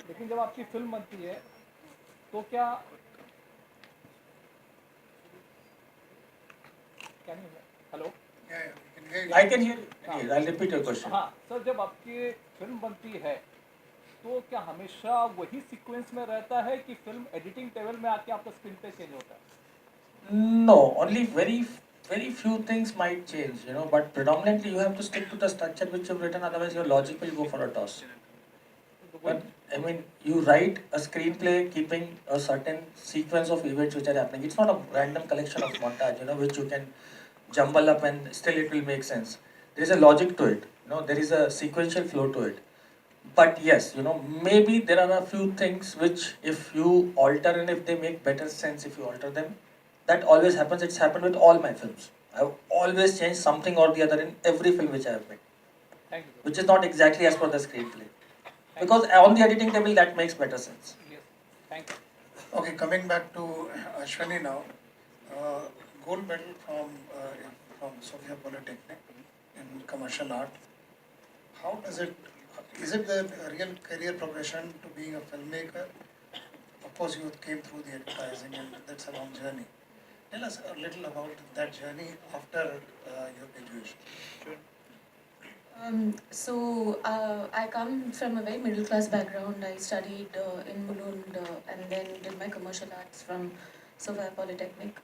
लेकिन जब आपकी फिल्म बनती है तो क्या hello I can hear you. I'll repeat your question. हाँ सर, जब आपकी फिल्म बनती है तो क्या हमेशा वही सीक्वेंस में रहता है कि फिल्म एडिटिंग टेबल में आके आपका स्क्रीन पे चेंज होता है? No, only very few things might change, but predominantly you have to stick to the structure which you've written, otherwise your logic will go for a toss. But I mean, you write a screenplay keeping a certain sequence of events which are happening. It's not a random collection of montage, which you can jumble up and still it will make sense. There is a logic to it, there is a sequential flow to it. But yes, maybe there are a few things which if you alter and if they make better sense if you alter them, that always happens. It's happened with all my films. I've always changed something or the other in every film which I have made. Thank you. Which is not exactly as per the screenplay. Because on the editing table that makes better sense. Yes. Thank you. Okay, coming back to Ashwany now. Gold medal from Sophia Polytechnic in commercial art. How does it, is it the real career progression to being a filmmaker? Of course, you came through the advertising and that's a long journey. Tell us a little about that journey after your graduation. I come from a very middle class background. I studied in Mulund and then did my commercial arts from Sophia Polytechnic.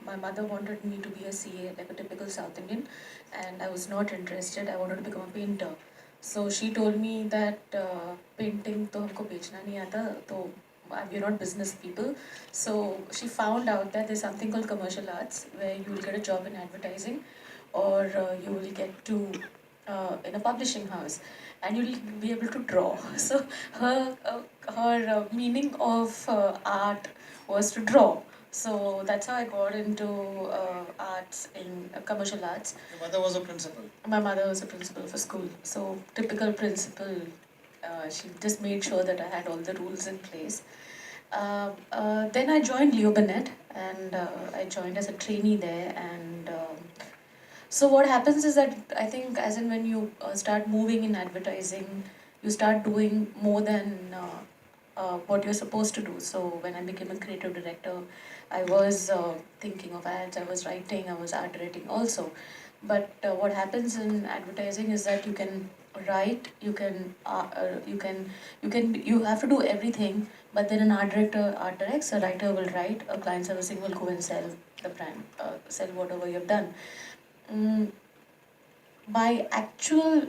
My mother wanted me to be a CA, like a typical South Indian, and I was not interested. I wanted to become a painter. So she told me that painting to humko bechna nahi aata, to we're not business people. So she found out that there's something called commercial arts where you will get a job in advertising or you will get to in a publishing house and you'll be able to draw. So her meaning of art was to draw. So that's how I got into arts in commercial arts. Your mother was a principal? My mother was a principal for school. So typical principal, she just made sure that I had all the rules in place. Then I joined Leo Burnett and I joined as a trainee there and so what happens is that I think as in when you start moving in advertising, you start doing more than what you're supposed to do. So when I became a creative director, I was thinking of ads, I was writing, I was art directing also. But what happens in advertising is that you can write, you have to do everything. But then an art director art directs, a writer will write, a client servicing will go and sell the brand, sell whatever you've done. My actual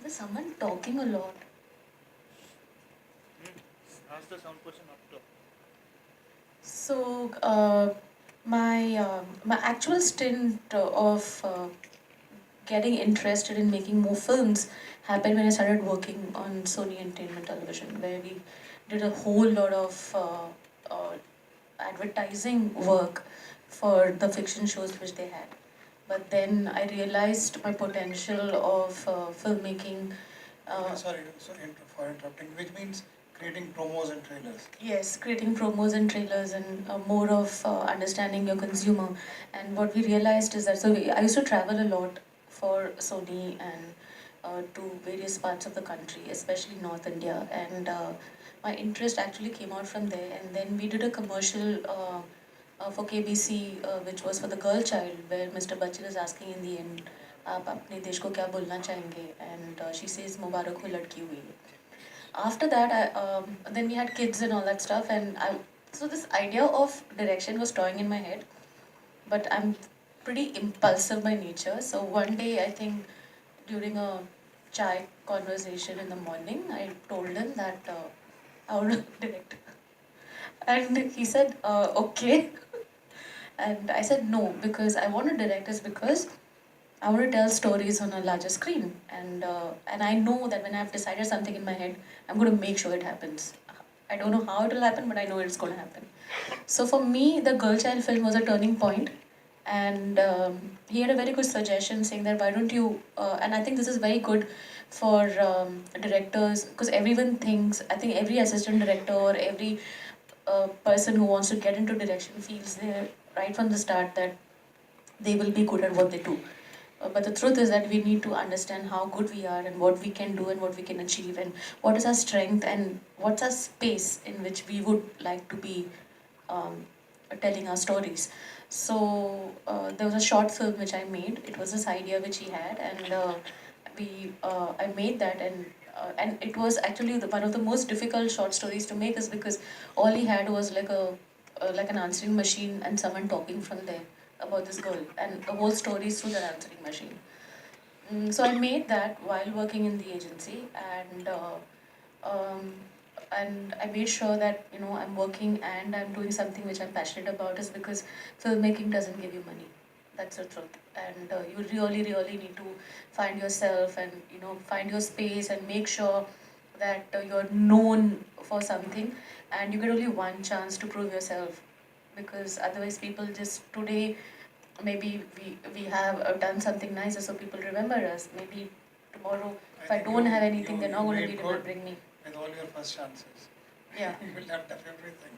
there's someone talking a lot. Ask the sound person after. So my actual stint of getting interested in making more films happened when I started working on Sony Entertainment Television, where we did a whole lot of advertising work for the fiction shows which they had. But then I realized my potential of filmmaking. Sorry for interrupting, which means creating promos and trailers. Yes, creating promos and trailers and more of understanding your consumer. And what we realized is that, I used to travel a lot for Sony and to various parts of the country, especially North India. And my interest actually came out from there. And then we did a commercial for KBC, which was for the girl child, where Mr. Bachchan is asking in the end, आप अपने देश को क्या बोलना चाहेंगे? And she says, मुबारक हो लड़की हुई. After that, then we had kids and all that stuff, and so this idea of direction was toying in my head. But I'm pretty impulsive by nature. So one day, I think during a chai conversation in the morning, I told him that I want to direct. And he said, okay. And I said no, because I want to direct is because I want to tell stories on a larger screen. And I know that when I've decided something in my head, I'm going to make sure it happens. I don't know how it will happen, but I know it's going to happen. So for me, the Girl Child film was a turning point. And he had a very good suggestion saying that why don't you, and I think this is very good for directors, because everyone thinks, I think every assistant director or every person who wants to get into direction feels there right from the start that they will be good at what they do. But the truth is that we need to understand how good we are and what we can do and what we can achieve and what is our strength and what's our space in which we would like to be um, telling our stories. So there was a short film which I made. It was this idea which he had, and I made that, and it was actually one of the most difficult short stories to make, is because all he had was like an answering machine and someone talking from there about this girl, and the whole story is through that answering machine. So I made that while working in the agency, um, and I made sure that I'm working and I'm doing something which I'm passionate about, is because filmmaking doesn't give you money. That's the truth, and you really, really need to find yourself and find your space and make sure that you're known for something, and you get only one chance to prove yourself, because otherwise people just today maybe we have done something nicer so people remember us. Maybe tomorrow if I think don't have you, anything, they're not you going to made be good remembering me. with all your first chances. Yeah. You built up everything.